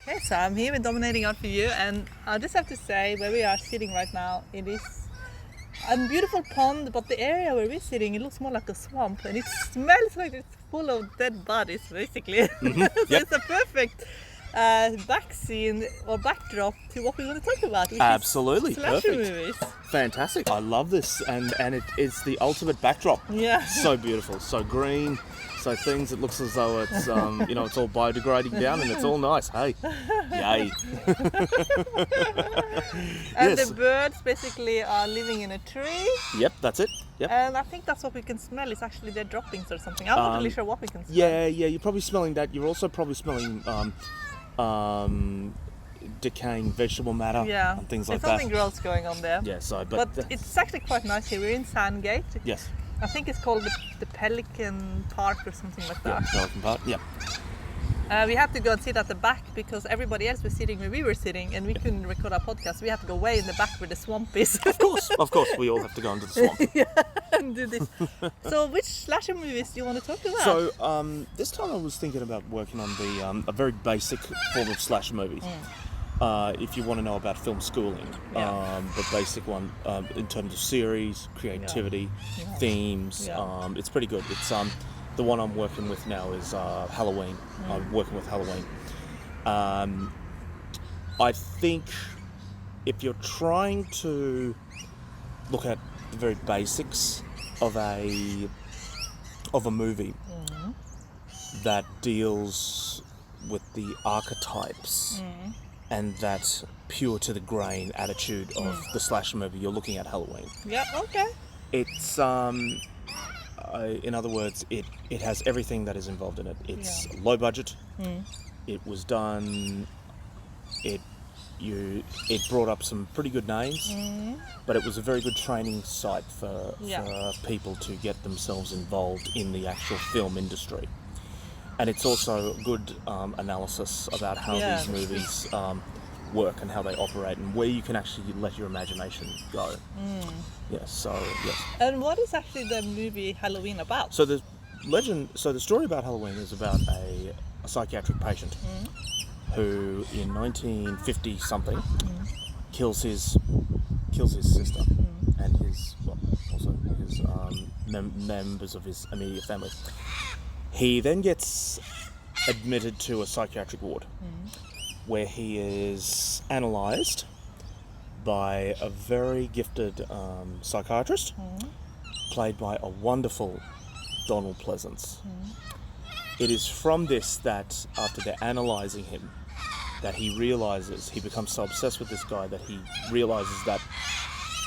Okay, so I'm here with Dominating Art for You, and I just have to say, where we are sitting right now, it is a beautiful pond, but the area where we're sitting, it looks more like a swamp, and it smells like it's full of dead bodies, basically. So it's a perfect back scene or backdrop to what we're going to talk about, which Absolutely, is slasher perfect. movies. Fantastic. I love this, and it's the ultimate backdrop. Yeah. So beautiful, so green, so things. It looks as though it's it's all biodegrading down, and it's all nice. Hey, yay. And Yes. the birds basically are living in a tree, Yep, that's it. Yep. and I think that's what we can smell. It's actually their droppings or something. I'm not really sure what we can smell. Yeah. You're probably smelling that. You're also probably smelling decaying vegetable matter Yeah, and things like there's something that. gross going on there. Yeah. So, But it's actually quite nice here. We're in Sandgate. yes. I think it's called the Pelican Park or something like Yeah. that. Pelican Park. Yeah. We had to go and sit at the back because everybody else was sitting where we were sitting, and we couldn't record our podcast. We had to go way in the back where the swamp is Of course, we all have to go into the swamp. and do this. So, which slasher movies do you want to talk about? So this time I was thinking about working on the a very basic form of slasher movies. If you want to know about film schooling, Yeah. the basic one in terms of series, creativity, themes, Yeah. it's pretty good. It's the one I'm working with now is Halloween. I'm working with Halloween. I think if you're trying to look at the very basics of a movie that deals with the archetypes and that pure to the grain attitude of the slasher movie, you're looking at Halloween. Yeah, okay. It's in other words, it has everything that is involved in it. It's low budget. It was done. It brought up some pretty good names, but it was a very good training site for people to get themselves involved in the actual film industry. And it's also a good analysis about how these movies work and how they operate and where you can actually let your imagination go. Yes. And what is actually the movie Halloween about? So the story about Halloween is about a psychiatric patient who, in 1950 something, kills his sister and his members of his immediate family. He then gets admitted to a psychiatric ward where he is analysed by a very gifted psychiatrist played by a wonderful Donald Pleasance. It is from this that, after they're analysing him, that he becomes so obsessed with this guy that he realises that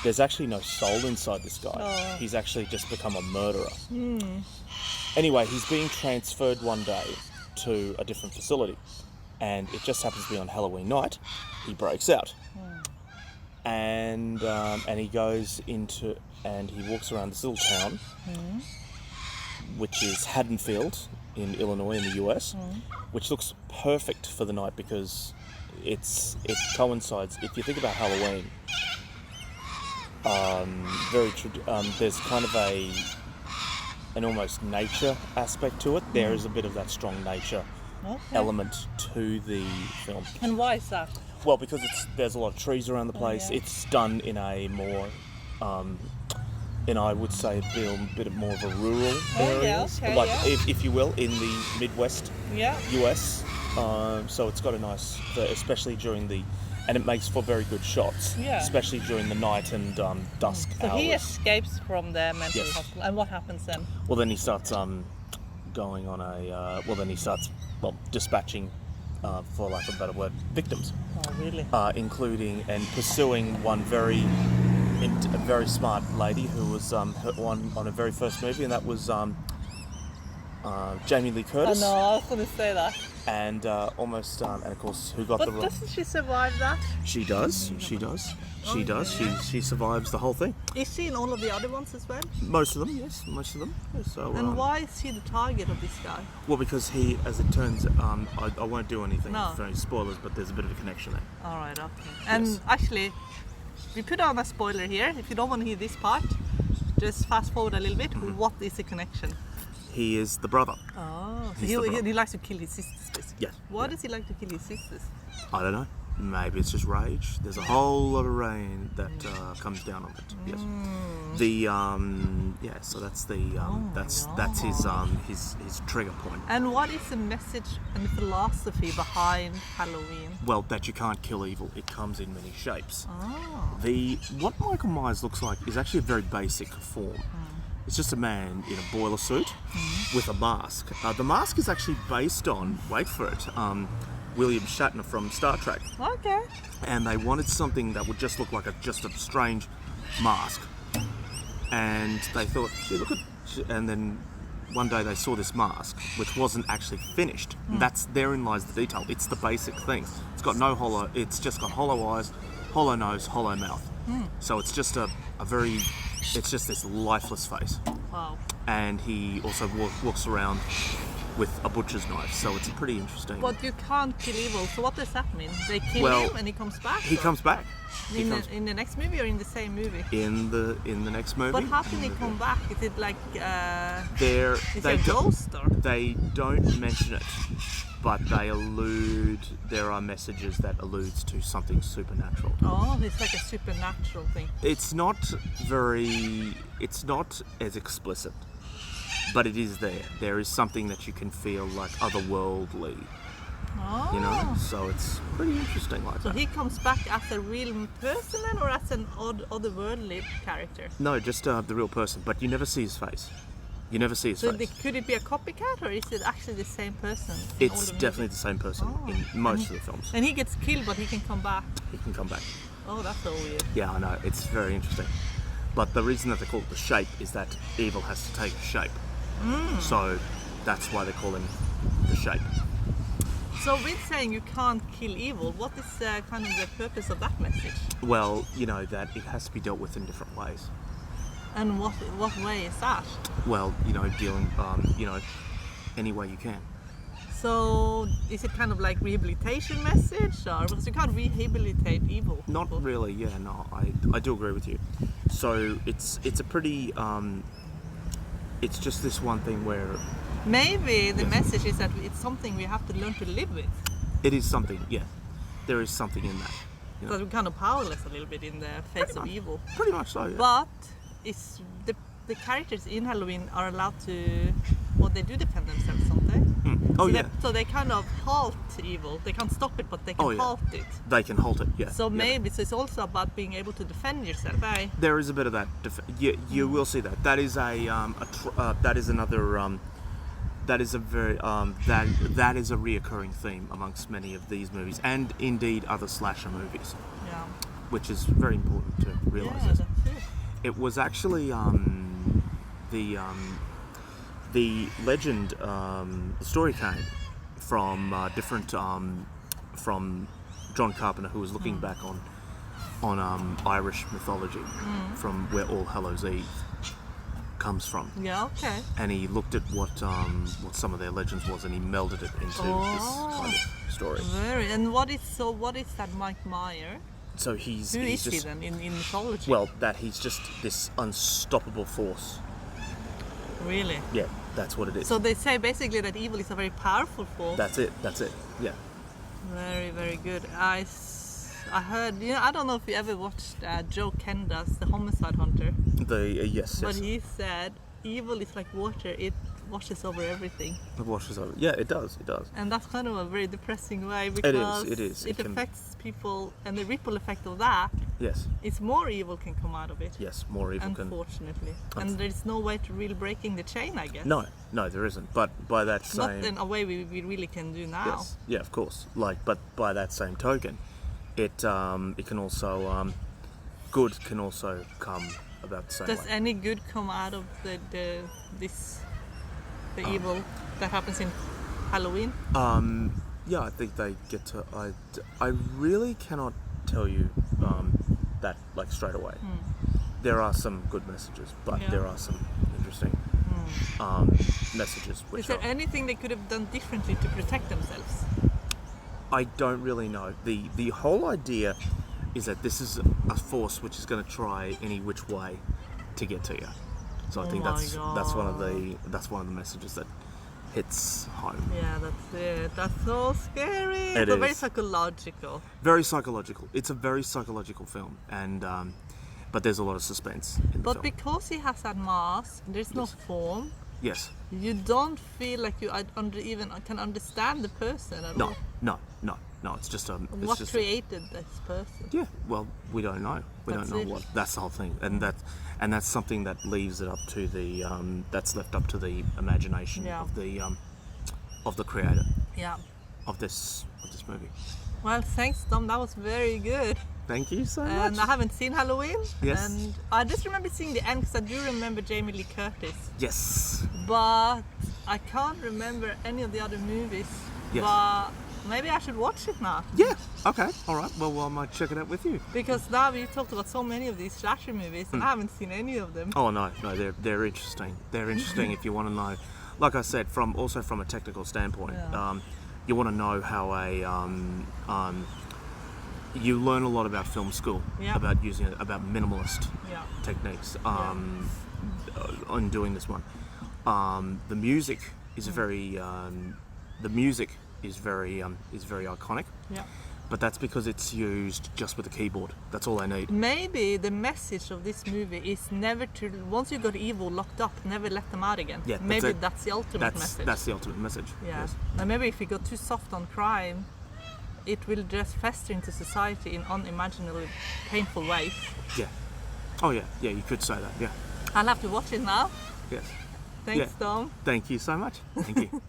there's actually no soul inside this guy. Oh. He's actually just become a murderer. Anyway, he's being transferred one day to a different facility, and it just happens to be on Halloween night. He breaks out, and he goes into and he walks around this little town, which is Haddonfield in Illinois in the US, which looks perfect for the night because it coincides. If you think about Halloween, there's kind of an almost nature aspect to it. There is a bit of that strong nature element to the film. And why is that? Well, because there's a lot of trees around the place. It's done in a more, I would say, a bit more of a rural area, if you will, in the Midwest US. So it's got a nice, especially during and it makes for very good shots, especially during the night and dusk So hours. he escapes from the mental hospital, and what happens then? Well, then he starts going on dispatching, for lack of a better word, victims. Oh, really? Including and pursuing one very smart lady who was on her very first movie, and that was Jamie Lee Curtis. Oh no, I was going to say that. And and of course, who got the But role? doesn't she survive that? She does. She survives the whole thing. Is she in all of the other ones as well? Most of them, yes. So, And why is he the target of this guy? well, because he, as it turns, I won't do anything for any spoilers, but there's a bit of a connection there. All right, okay. And actually, we put on a spoiler here. If you don't want to hear this part, just fast forward a little bit. What is the connection? He is the brother Oh. Oh, so He's the brother. he likes to kill his sisters, basically. Yes, Why yeah. does he like to kill his sisters? I don't know. Maybe it's just rage. There's a whole lot of rain that comes down on it. Yes. The so that's the that's his trigger point. And what is the message and the philosophy behind Halloween? Well, that you can't kill evil. It comes in many shapes. Oh. What Michael Myers looks like is actually a very basic form. It's just a man in a boiler suit with a mask. The mask is actually based on, wait for it, William Shatner from Star Trek. Okay. And they wanted something that would just look like just a strange mask. And they thought, gee, look at... And then one day they saw this mask, which wasn't actually finished. And therein lies the detail. It's the basic thing. It's got no hollow... It's just got hollow eyes, hollow nose, hollow mouth. So it's just a very... It's just this lifeless face. Wow. And he also walks around with a butcher's knife, so it's pretty interesting. But you can't kill evil, so what does that mean? They kill Well, him and he comes back? He or- comes back. in the next movie or in the same movie? In the next movie. But how can he come back? Is it like They're, is he they a do- ghost or? They don't mention it, but they allude. There are messages that alludes to something supernatural. Oh, it's like a supernatural thing. It's not very. It's not as explicit, but it is there. There is something that you can feel like otherworldly, Oh. you know. So it's pretty interesting like So that. he comes back as a real person then, or as an otherworldly character? No, just the real person, but you never see his face. You never see his So face. could it be a copycat, or is it actually the same person? in all It's the definitely movies? the same person Oh. in most of the films. And he gets killed, but he can come back. He can come back. Oh, that's so weird. Yeah, I know. It's very interesting. But the reason that they call it the shape is that evil has to take a shape. So that's why they call him the shape. So with saying you can't kill evil, what is kind of the purpose of that message? Well, you know that it has to be dealt with in different ways. And what way is that? Well, you know, dealing, any way you can. So is it kind of like rehabilitation message, or because you can't rehabilitate evil? Not people? really. Yeah, no, I do agree with you. So it's a pretty. It's just this one thing where Maybe the Yes. message is that it's something we have to learn to live with. it is something. Yeah, there is something in that. You know, Because we're kind of powerless a little bit in the face of much. evil. pretty much so. Yeah. But it's the characters in Halloween are allowed to, well, they do defend themselves, don't they? Oh so yeah, so they kind of halt evil. They can't stop it, but they can Oh, yeah. halt it. they can halt it. Yeah. So yeah. maybe so it's also about being able to defend yourself, eh? There is a bit of that. You will see that. That is that is another. That is a very that is a reoccurring theme amongst many of these movies, and indeed other slasher movies, Yeah. which is very important to realise. Yeah, this. that's it. It was actually the legend, the story came from different from John Carpenter, who was looking back on Irish mythology, from where All Hallows Eve comes from, Yeah, okay. and he looked at what some of their legends was, and he melded it into this kind of story. Very. And what is that Mike Meyer? So he's Who he's is he just then in mythology? well, that he's just this unstoppable force. Really? Yeah, that's what it is. So they say basically that evil is a very powerful force. That's it. Yeah. Very, very good. I heard, I don't know if you ever watched Joe Kenda's The Homicide Hunter, Yes. but he said evil is like water, it washes over everything. It washes over. Yeah, it does. And that's kind of a very depressing way because It is. it It can- affects people, and the ripple effect of that Yes. is more evil can come out of it. Yes. More evil can. Unfortunately. And there's no way to really breaking the chain, I guess. No, there isn't. But by that Not same. in a way we really can do now. Yes. Yeah, of course. But by that same token, it can also good can also come about the same Does way. any good come out of the evil that happens in Halloween? Yeah, I think they get to. I really cannot tell you that like straight away. There are some good messages, but Yeah. there are some interesting messages Is which there are. anything they could have done differently to protect themselves? I don't really know. The whole idea is that this is a force which is going to try any which way to get to you. So I Oh think my that's one of God. the messages that hits home. Yeah, that's it. That's so scary. It But very is. psychological. Very psychological. It's a very psychological film, and but there's a lot of suspense in the But film. because he has that mask, there's no Yes. form. Yes. You don't feel like you even can understand the person at No. all. No. It's just a. It's What just created this person? yeah. Well, we don't know. We That's don't know it. what. That's the whole thing, and that's something that leaves it up to the. That's left up to the imagination Yeah. of the creator Yeah. of this movie. Well, thanks, Tom. That was very good. Thank you so And much. I haven't seen Halloween. Yes. And I just remember seeing the end because I do remember Jamie Lee Curtis. Yes. But I can't remember any of the other movies. Yes. But maybe I should watch it now. Yeah. Okay. All right. Well, I might check it out with you. Because now we talked about so many of these slasher movies and I haven't seen any of them. Oh no, they're interesting. They're interesting if you want to know. Like I said, from a technical standpoint, Yeah. you want to know how you learn a lot about film school Yeah. about minimalist Yeah. techniques on doing this one. The music is very iconic, Yeah. but that's because it's used just with a keyboard. That's all they need. Maybe the message of this movie is never to, once you got evil locked up, never let them out again. Yeah, that's maybe it. that's the ultimate message. That's the ultimate message. Yeah. Yes. And maybe if we go too soft on crime, it will just fester into society in unimaginably painful ways. Yeah. Oh yeah. Yeah. You could say that. Yeah. I'll have to watch it now. Yes. Thanks, Yeah. Tom. Thank you so much. Thank you.